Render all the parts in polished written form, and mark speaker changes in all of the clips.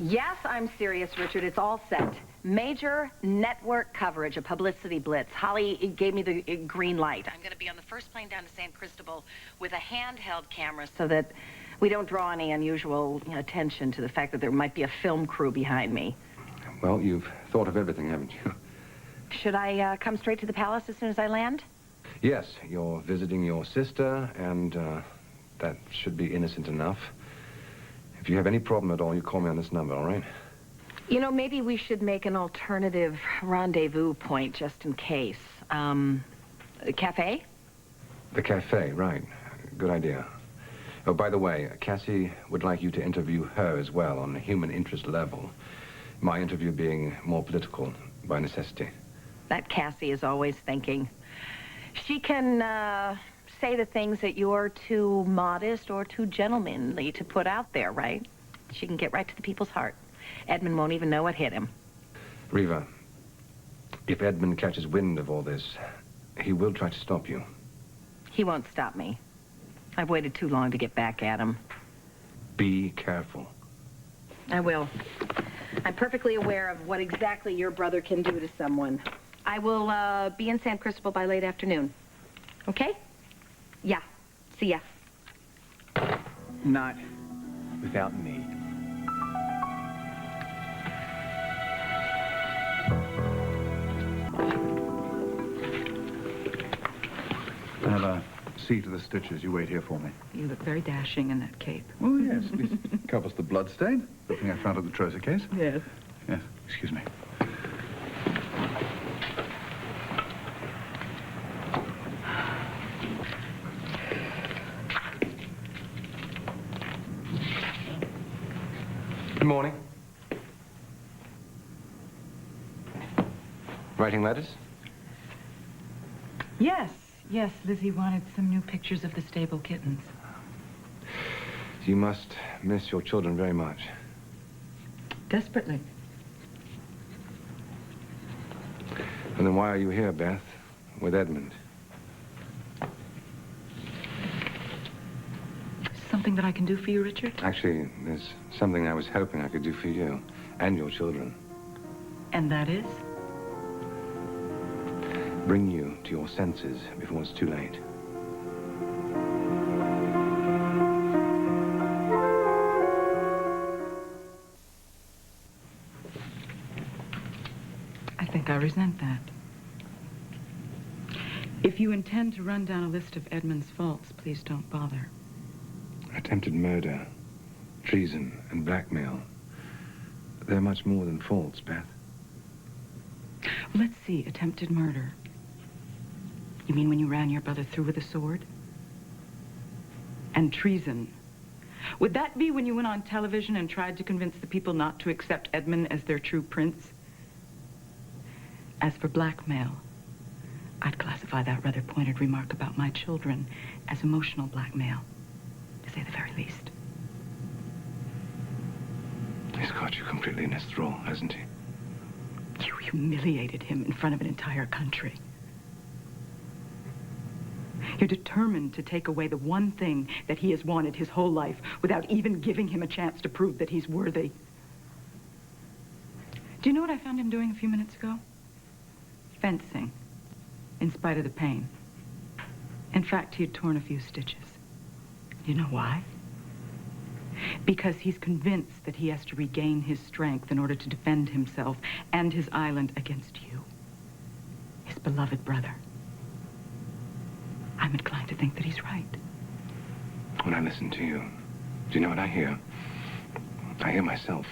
Speaker 1: Yes, I'm serious, Richard. It's all set. Major network coverage, a publicity blitz. Holly gave me the green light. I'm going to be on the first plane down to San Cristobal with a handheld camera so that we don't draw any unusual attention to the fact that there might be a film crew behind me.
Speaker 2: Well, you've thought of everything, haven't you?
Speaker 1: Should I come straight to the palace as soon as I land?
Speaker 2: Yes, you're visiting your sister, and that should be innocent enough. If you have any problem at all, you call me on this number, all right?
Speaker 1: You know, maybe we should make an alternative rendezvous point just in case. A cafe?
Speaker 2: The cafe, right. Good idea. Oh, by the way, Cassie would like you to interview her as well on a human interest level. My interview being more political by necessity.
Speaker 1: That Cassie is always thinking. She can say the things that you're too modest or too gentlemanly to put out there, right? She can get right to the people's heart. Edmund won't even know what hit him.
Speaker 2: Reva, if Edmund catches wind of all this, he will try to stop you.
Speaker 1: He won't stop me. I've waited too long to get back at him.
Speaker 2: Be careful.
Speaker 1: I will. I'm perfectly aware of what exactly your brother can do to someone. I will be in San Cristobal by late afternoon. Okay? Yeah. See ya.
Speaker 3: Not without me.
Speaker 4: I'll see to the stitches. You wait here for me.
Speaker 5: You look very dashing in that cape.
Speaker 4: Oh, yes. At least covers the blood stain. The thing I found in the trouser case.
Speaker 5: Yes.
Speaker 4: Yes. Excuse me.
Speaker 2: Good morning. Writing letters?
Speaker 5: Yes, yes. Lizzie wanted some new pictures of the stable kittens.
Speaker 2: You must miss your children very much.
Speaker 5: Desperately.
Speaker 2: And then why are you here, Beth, with Edmund?
Speaker 5: Something that I can do for you, Richard?
Speaker 2: Actually, there's something I was hoping I could do for you and your children.
Speaker 5: And that is?
Speaker 2: Bring you to your senses before it's too late.
Speaker 5: I think I resent that. If you intend to run down a list of Edmund's faults, please don't bother.
Speaker 2: Attempted murder, treason, and blackmail. They're much more than faults, Beth.
Speaker 5: Let's see, attempted murder. You mean when you ran your brother through with a sword? And treason. Would that be when you went on television and tried to convince the people not to accept Edmund as their true prince? As for blackmail, I'd classify that rather pointed remark about my children as emotional blackmail, to say the very least.
Speaker 2: He's got you completely in his thrall, hasn't he?
Speaker 5: You humiliated him in front of an entire country. You're determined to take away the one thing that he has wanted his whole life without even giving him a chance to prove that he's worthy. Do you know what I found him doing a few minutes ago? Fencing, in spite of the pain. In fact, he had torn a few stitches. You know why? Because he's convinced that he has to regain his strength in order to defend himself and his island against you, his beloved brother. I'm inclined to think that he's right.
Speaker 2: When I listen to you, do you know what I hear? I hear myself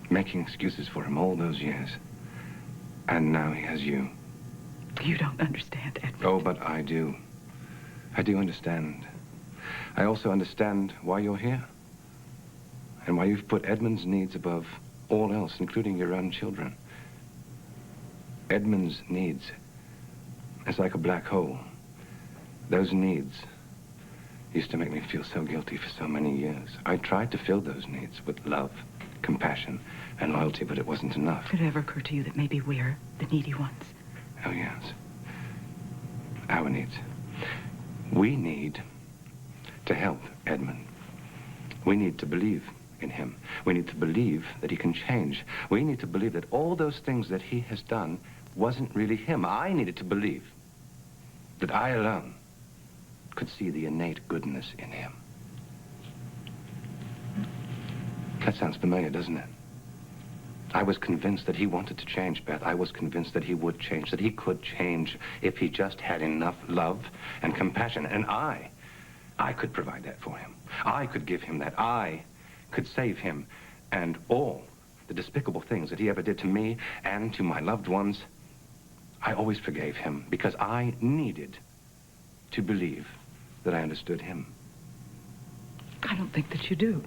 Speaker 2: making excuses for him all those years. And now he has you.
Speaker 5: You don't understand, Edmund.
Speaker 2: Oh, but I do. I do understand. I also understand why you're here. And why you've put Edmund's needs above all else, including your own children. Edmund's needs is like a black hole. Those needs used to make me feel so guilty for so many years. I tried to fill those needs with love, compassion, and loyalty, but it wasn't enough.
Speaker 5: Could it ever occur to you that maybe we're the needy ones?
Speaker 2: Oh, yes. Our needs. We need to help Edmund. We need to believe in him. We need to believe that he can change. We need to believe that all those things that he has done wasn't really him. I needed to believe that I alone could see the innate goodness in him. That sounds familiar, doesn't it? I was convinced that he wanted to change, Beth. I was convinced that he would change, that he could change if he just had enough love and compassion. And I could provide that for him. I could give him that. I could save him. And all the despicable things that he ever did to me and to my loved ones, I always forgave him because I needed to believe that I understood him.
Speaker 5: I don't think that you do.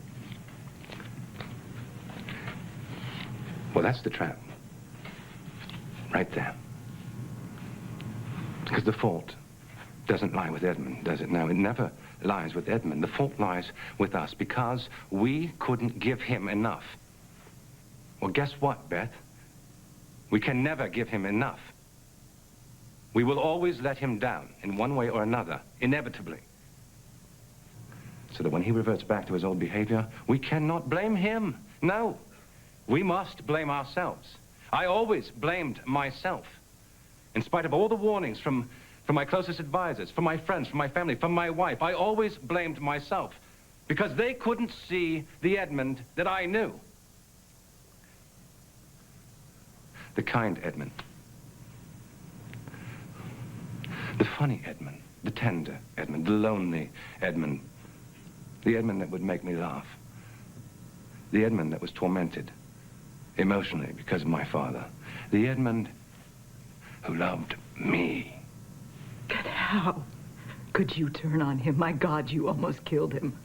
Speaker 2: Well, that's the trap. Right there. Because the fault doesn't lie with Edmund, does it? No, it never lies with Edmund. The fault lies with us because we couldn't give him enough. Well, guess what, Beth? We can never give him enough. We will always let him down in one way or another, inevitably. So that when he reverts back to his old behavior, we cannot blame him. No. We must blame ourselves. I always blamed myself. In spite of all the warnings from my closest advisors, from my friends, from my family, from my wife, I always blamed myself because they couldn't see the Edmund that I knew. The kind Edmund. The funny Edmund. The tender Edmund. The lonely Edmund. The Edmund that would make me laugh. The Edmund that was tormented emotionally because of my father. The Edmund who loved me.
Speaker 5: But how could you turn on him? My God, you almost killed him.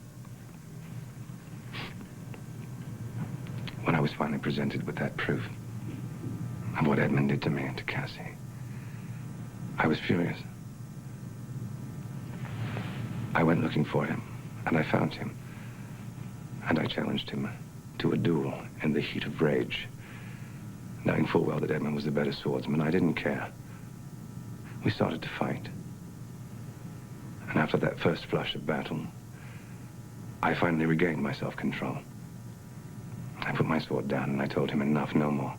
Speaker 2: When I was finally presented with that proof of what Edmund did to me and to Cassie, I was furious. I went looking for him, and I found him. And I challenged him to a duel in the heat of rage. Knowing full well that Edmund was the better swordsman, I didn't care. We started to fight. And after that first flush of battle, I finally regained my self-control. I put my sword down and I told him enough, no more.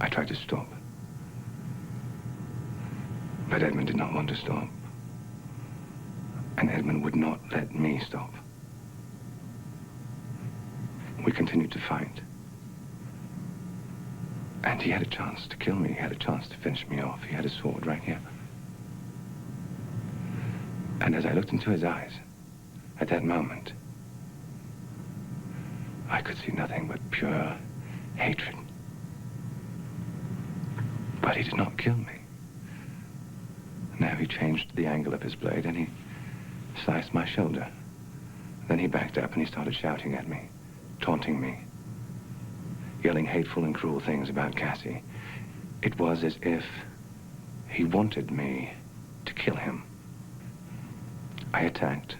Speaker 2: I tried to stop. But Edmund did not want to stop. And Edmund would not let me stop. We continued to fight. And he had a chance to kill me. He had a chance to finish me off. He had a sword right here. And as I looked into his eyes, at that moment, I could see nothing but pure hatred. But he did not kill me. Now he changed the angle of his blade and he sliced my shoulder. Then he backed up and he started shouting at me, taunting me, yelling hateful and cruel things about Cassie. It was as if he wanted me to kill him. I attacked.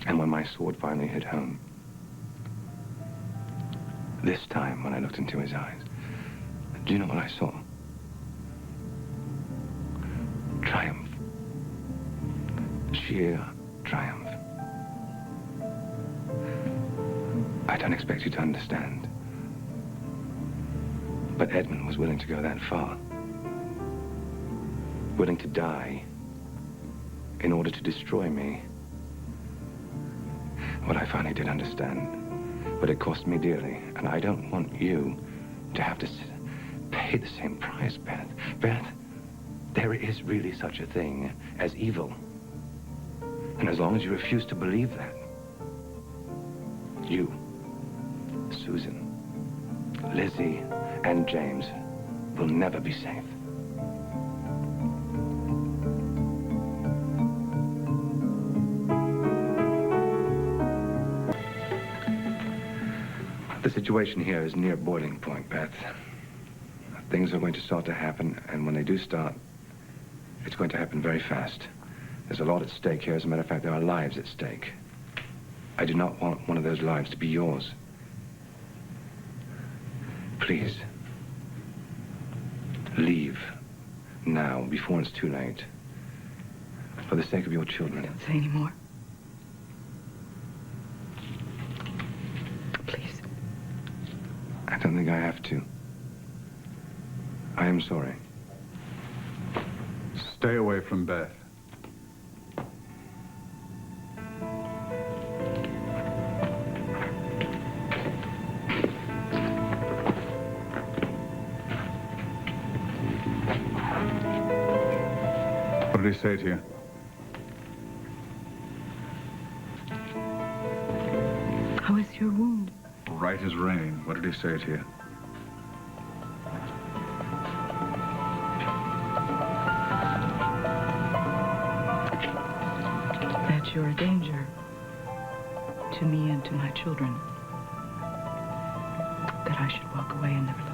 Speaker 2: And when my sword finally hit home, this time when I looked into his eyes, do you know what I saw? Triumph. Sheer triumph. I don't expect you to understand. But Edmund was willing to go that far. Willing to die in order to destroy me. Well, I finally did understand. But it cost me dearly, and I don't want you to have to pay the same price, Beth. Beth, there is really such a thing as evil. And as long as you refuse to believe that, you, Susan, Lizzie, and James will never be safe. The situation here is near boiling point, Beth. Things are going to start to happen, and when they do start, it's going to happen very fast. There's a lot at stake here. As a matter of fact, there are lives at stake. I do not want one of those lives to be yours. Please, leave now, before it's too late. For the sake of your children.
Speaker 5: Don't say any more.
Speaker 2: don't think I have to. I am sorry.
Speaker 4: Stay away from Beth. What did he say to you?
Speaker 5: How is your wound?
Speaker 4: Right as rain. What did he say to you?
Speaker 5: That you're a danger to me and to my children. That I should walk away and never look